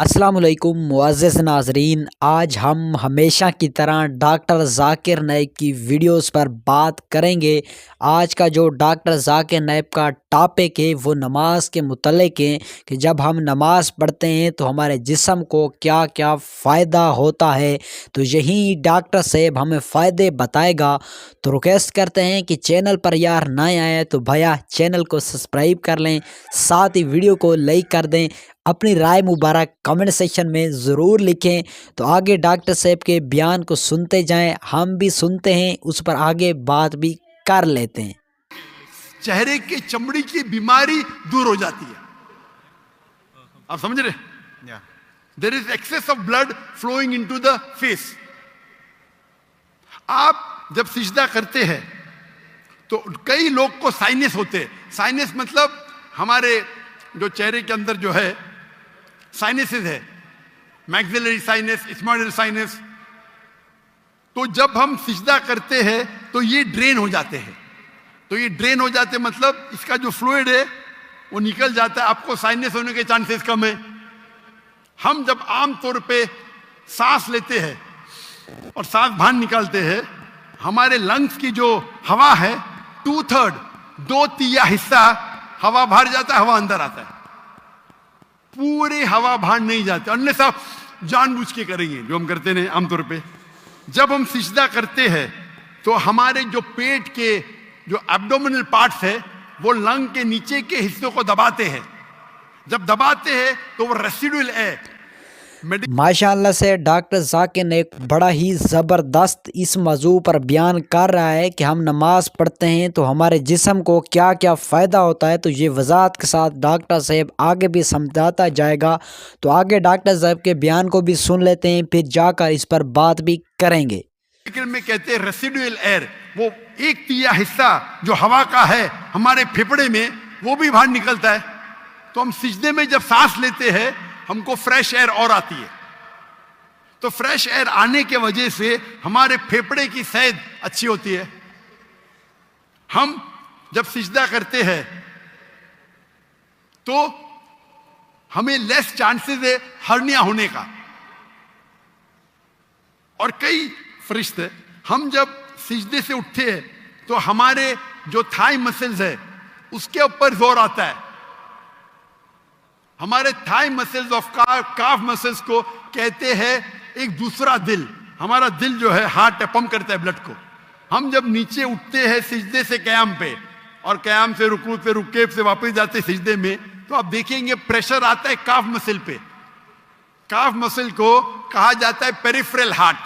السلام علیکم معزز ناظرین، آج ہم ہمیشہ کی طرح ڈاکٹر ذاکر نائک کی ویڈیوز پر بات کریں گے۔ آج کا جو ڈاکٹر ذاکر نائک کا ٹاپک ہے وہ نماز کے متعلق ہے کہ جب ہم نماز پڑھتے ہیں تو ہمارے جسم کو کیا کیا فائدہ ہوتا ہے، تو یہی ڈاکٹر صاحب ہمیں فائدے بتائے گا۔ تو ریکویسٹ کرتے ہیں کہ چینل پر یار نئے آئے تو بھیا چینل کو سبسکرائب کر لیں، ساتھ ہی ویڈیو کو لائک کر دیں، اپنی رائے مبارک کمنٹ سیکشن میں ضرور لکھیں۔ تو آگے ڈاکٹر صاحب کے بیان کو سنتے جائیں، ہم بھی سنتے ہیں، اس پر آگے بات بھی کر لیتے ہیں۔ چہرے کے چمڑی کی بیماری دور ہو جاتی ہے۔ آپ سمجھ رہے؟ There is access of blood flowing into the face. آپ جب سجدہ کرتے ہیں تو کئی لوگ کو سائنس ہوتے ہیں۔ سائنس مطلب ہمارے جو چہرے کے اندر جو ہے سائنسز ہے، میگزیلری سائنس، اسمائل سائنس، تو جب ہم سجدہ کرتے ہیں تو یہ ڈرین ہو جاتے ہیں۔ تو یہ ڈرین ہو جاتے مطلب اس کا جو فلوئڈ ہے وہ نکل جاتا ہے، آپ کو سائنس ہونے کے چانسز کم ہیں۔ ہم جب عام طور پہ سانس لیتے ہیں اور سانس باہر نکالتے ہیں، ہمارے لنگس کی جو ہوا ہے 2/3 2/3 حصہ ہوا باہر جاتا ہے، ہوا اندر آتا ہے، پوری ہوا باہر نہیں جاتی، انلیس آپ جان بوجھ کے کریں گے جو ہم کرتے ہیں عام طور پہ۔ جب ہم سجدہ کرتے ہیں تو ہمارے جو پیٹ کے جو ایبڈومینل پارٹس ہے وہ لنگ کے نیچے کے حصوں کو دباتے ہیں۔ جب دباتے ہیں تو وہ ریسیڈول ایئر ماشاءاللہ سے ڈاکٹر ذاکر نائک بڑا ہی زبردست اس موضوع پر بیان کر رہا ہے کہ ہم نماز پڑھتے ہیں تو ہمارے جسم کو کیا کیا فائدہ ہوتا ہے۔ تو یہ وضاحت کے ساتھ ڈاکٹر صاحب آگے بھی سمجھاتا جائے گا، تو آگے ڈاکٹر صاحب کے بیان کو بھی سن لیتے ہیں، پھر جا کر اس پر بات بھی کریں گے۔ میں کہتے ہیں ریسیڈول ایئر، وہ 1/3 حصہ جو ہوا کا ہے ہمارے پھیپھڑے میں وہ بھی باہر نکلتا ہے۔ تو ہم سجدے میں جب سانس لیتے ہیں ہم کو فریش ایئر اور آتی ہے، تو فریش ایئر آنے کے وجہ سے ہمارے پھیپھڑے کی صحت اچھی ہوتی ہے۔ ہم جب سجدہ کرتے ہیں تو ہمیں لیس چانسز ہے ہرنیا ہونے کا۔ اور کئی فرشتے، ہم جب سجدے سے اٹھتے ہیں تو ہمارے جو تھائی مسلز ہے اس کے اوپر زور آتا ہے۔ ہمارے تھائی مسلز آف کاف مسلز کو کہتے ہیں ایک دوسرا دل۔ ہمارا دل جو ہے ہارٹ پمپ کرتا ہے بلڈ کو۔ ہم جب نیچے اٹھتے ہیں سجدے سے قیام پہ اور قیام سے رکوع پہ، رکوع سے واپس جاتے ہیں سجدے میں، تو آپ دیکھیں گے پریشر آتا ہے کاف مسل پہ۔ کاف مسل کو کہا جاتا ہے پیریفرل ہارٹ۔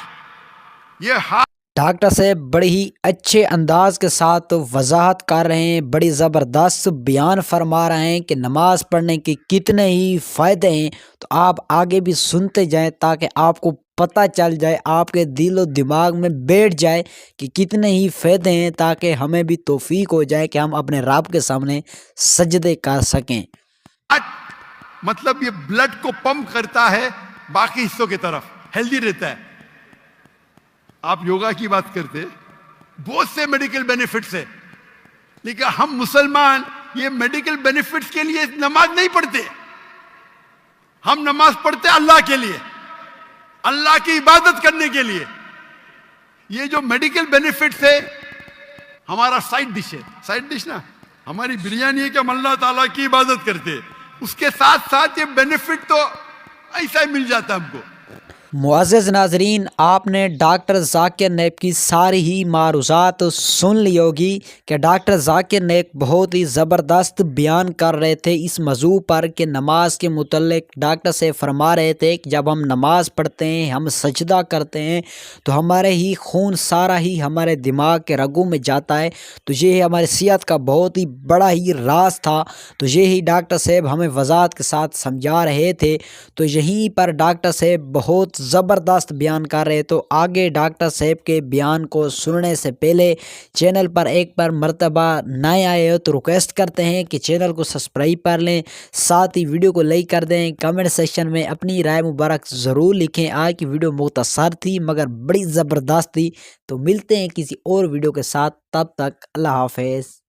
یہ ہارٹ ڈاکٹر صاحب بڑی ہی اچھے انداز کے ساتھ وضاحت کر رہے ہیں، بڑی زبردست بیان فرما رہے ہیں کہ نماز پڑھنے کے کتنے ہی فائدے ہیں۔ تو آپ آگے بھی سنتے جائیں تاکہ آپ کو پتہ چل جائے، آپ کے دل و دماغ میں بیٹھ جائے کہ کتنے ہی فائدے ہیں، تاکہ ہمیں بھی توفیق ہو جائے کہ ہم اپنے رب کے سامنے سجدے کر سکیں۔ مطلب یہ بلڈ کو پمپ کرتا ہے باقی حصوں کی طرف، ہیلدی رہتا ہے۔ آپ یوگا کی بات کرتے، بہت سے میڈیکل بینیفٹس ہیں، لیکن ہم مسلمان یہ میڈیکل بینیفٹس کے لیے نماز نہیں پڑھتے۔ ہم نماز پڑھتے اللہ کے لیے، اللہ کی عبادت کرنے کے لیے۔ یہ جو میڈیکل بینیفٹس ہے ہمارا سائڈ ڈش ہے۔ سائڈ ڈش نا ہماری بریانی ہے کہ ہم اللہ تعالیٰ کی عبادت کرتے، اس کے ساتھ ساتھ یہ بینیفٹ تو ایسا ہی مل جاتا ہم کو۔ معزز ناظرین، آپ نے ڈاکٹر ذاکر نائک کی ساری ہی معروضات سن لی ہوگی کہ ڈاکٹر ذاکر نائک بہت ہی زبردست بیان کر رہے تھے اس موضوع پر کہ نماز کے متعلق ڈاکٹر سے فرما رہے تھے کہ جب ہم نماز پڑھتے ہیں، ہم سجدہ کرتے ہیں تو ہمارے ہی خون سارا ہی ہمارے دماغ کے رگوں میں جاتا ہے۔ تو یہ ہماری صحت کا بہت ہی بڑا ہی راز تھا، تو یہی ڈاکٹر صاحب ہمیں وضاحت کے ساتھ سمجھا رہے تھے۔ تو یہیں پر ڈاکٹر صاحب بہت زبردست بیان کر رہے، تو آگے ڈاکٹر صاحب کے بیان کو سننے سے پہلے چینل پر ایک بار مرتبہ نئے آئے ہو تو ریکویسٹ کرتے ہیں کہ چینل کو سبسکرائب کر لیں، ساتھ ہی ویڈیو کو لائک کر دیں، کمنٹ سیکشن میں اپنی رائے مبارک ضرور لکھیں۔ آج کی ویڈیو مختصر تھی مگر بڑی زبردست تھی، تو ملتے ہیں کسی اور ویڈیو کے ساتھ، تب تک اللہ حافظ۔